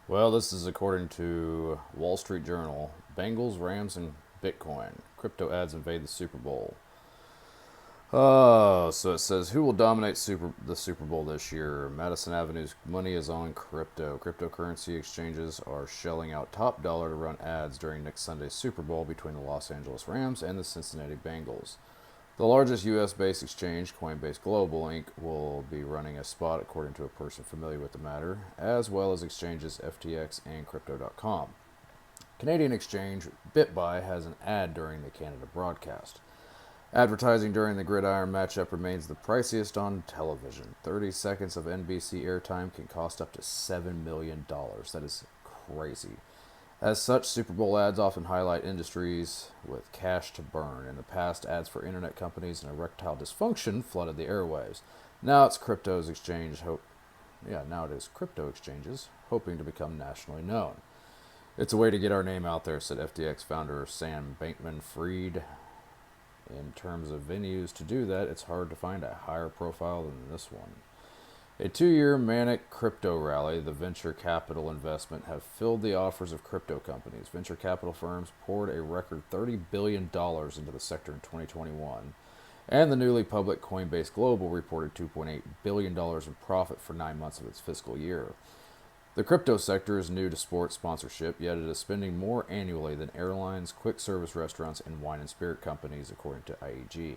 Well, this is according to Wall Street Journal. Bengals, Rams, and Bitcoin. Crypto ads invade the Super Bowl. Oh, so it says who will dominate the Super Bowl this year? Madison Avenue's money is on crypto. Cryptocurrency exchanges are shelling out top dollar to run ads during next Sunday's Super Bowl between the Los Angeles Rams and the Cincinnati Bengals. The largest U.S. based exchange, Coinbase Global Inc., will be running a spot according to a person familiar with the matter, as well as exchanges FTX and Crypto.com. Canadian exchange BitBuy has an ad during the Canada broadcast. Advertising during the gridiron matchup remains the priciest on television. 30 seconds of NBC airtime can cost up to $7 million. That is crazy. As such, Super Bowl ads often highlight industries with cash to burn. In the past, ads for internet companies and erectile dysfunction flooded the airwaves. Now it's now it is crypto exchanges hoping to become nationally known. It's a way to get our name out there, said FTX founder Sam Bankman-Fried. In terms of venues to do that, it's hard to find a higher profile than this one. A 2-year manic crypto rally, the venture capital investment, have filled the offers of crypto companies. Venture capital firms poured a record $30 billion into the sector in 2021, and the newly public Coinbase Global reported $2.8 billion in profit for 9 months of its fiscal year. The crypto sector is new to sports sponsorship, yet it is spending more annually than airlines, quick service restaurants, and wine and spirit companies, according to IEG,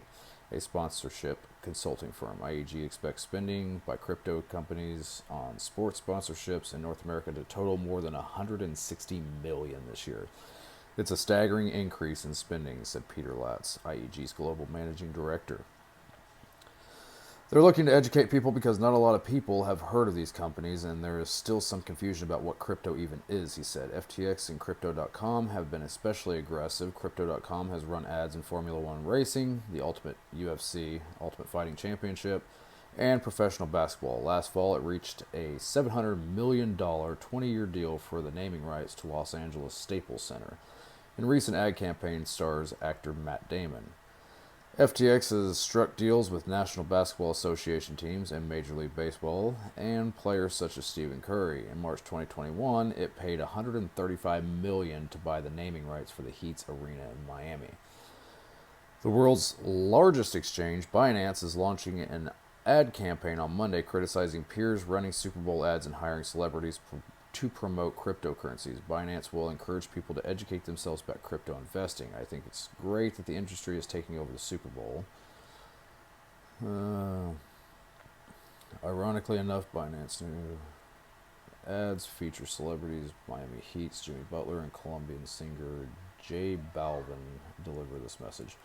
a sponsorship consulting firm. IEG expects spending by crypto companies on sports sponsorships in North America to total more than $160 million this year. It's a staggering increase in spending, said Peter Latz, IEG's global managing director. They're looking to educate people because not a lot of people have heard of these companies, and there is still some confusion about what crypto even is, he said. FTX and Crypto.com have been especially aggressive. Crypto.com has run ads in Formula One racing, the Ultimate UFC, Ultimate Fighting Championship, and professional basketball. Last fall, it reached a $700 million 20-year deal for the naming rights to Los Angeles Staples Center. In recent ad campaign stars actor Matt Damon. FTX has struck deals with National Basketball Association teams and Major League Baseball and players such as Stephen Curry. In March 2021, it paid $135 million to buy the naming rights for the Heat's arena in Miami. The world's largest exchange, Binance, is launching an ad campaign on Monday criticizing peers running Super Bowl ads and hiring celebrities to promote cryptocurrencies. Binance will encourage people to educate themselves about crypto investing. I think it's great that the industry is taking over the Super Bowl. Ironically enough, Binance new ads feature celebrities Miami Heat's Jimmy Butler and Colombian singer J Balvin deliver this message.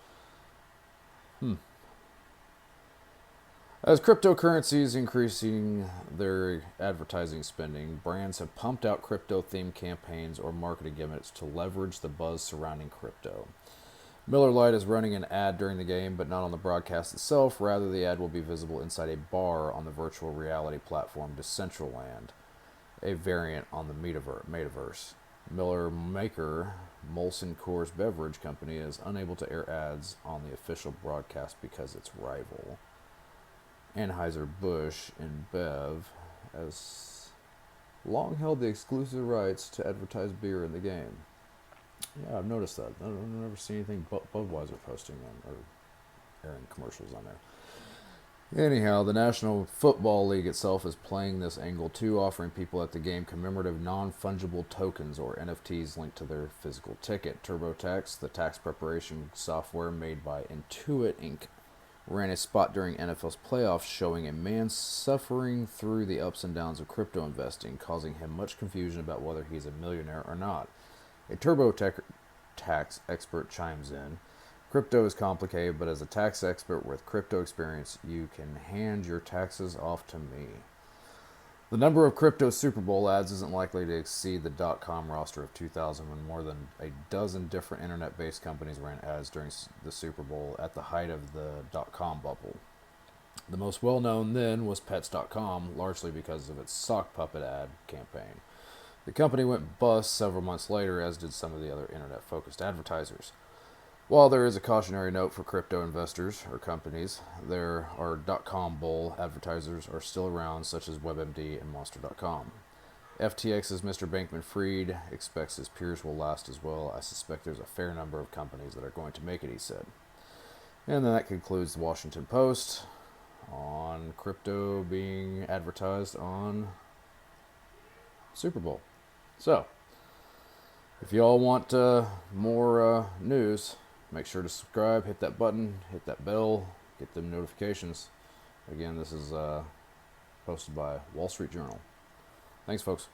As cryptocurrencies increasing their advertising spending, brands have pumped out crypto-themed campaigns or marketing gimmicks to leverage the buzz surrounding crypto. Miller Lite is running an ad during the game, but not on the broadcast itself. Rather, the ad will be visible inside a bar on the virtual reality platform Decentraland, a variant on the metaverse. Miller maker Molson Coors Beverage Company is unable to air ads on the official broadcast because its rival Anheuser-Busch InBev has long held the exclusive rights to advertise beer in the game. Yeah, I've noticed that. I've never seen anything Budweiser posting on or airing commercials on there. Anyhow, the National Football League itself is playing this angle too, offering people at the game commemorative non-fungible tokens or NFTs linked to their physical ticket. TurboTax, the tax preparation software made by Intuit Inc., ran a spot during NFL's playoffs showing a man suffering through the ups and downs of crypto investing, causing him much confusion about whether he's a millionaire or not. A TurboTax expert chimes in. Crypto is complicated, but as a tax expert with crypto experience, you can hand your taxes off to me. The number of crypto Super Bowl ads isn't likely to exceed the .com roster of 2000 when more than a dozen different internet-based companies ran ads during the Super Bowl at the height of the .com bubble. The most well-known then was Pets.com, largely because of its sock puppet ad campaign. The company went bust several months later, as did some of the other internet-focused advertisers. While there is a cautionary note for crypto investors or companies, there are .com bull advertisers are still around, such as WebMD and Monster.com. FTX's Mr. Bankman-Fried expects his peers will last as well. I suspect there's a fair number of companies that are going to make it, he said. And then that concludes the Washington Post on crypto being advertised on Super Bowl. So, if you all want more news, make sure to subscribe, hit that button, hit that bell, get them notifications. Again, this is posted by Wall Street Journal. Thanks, folks.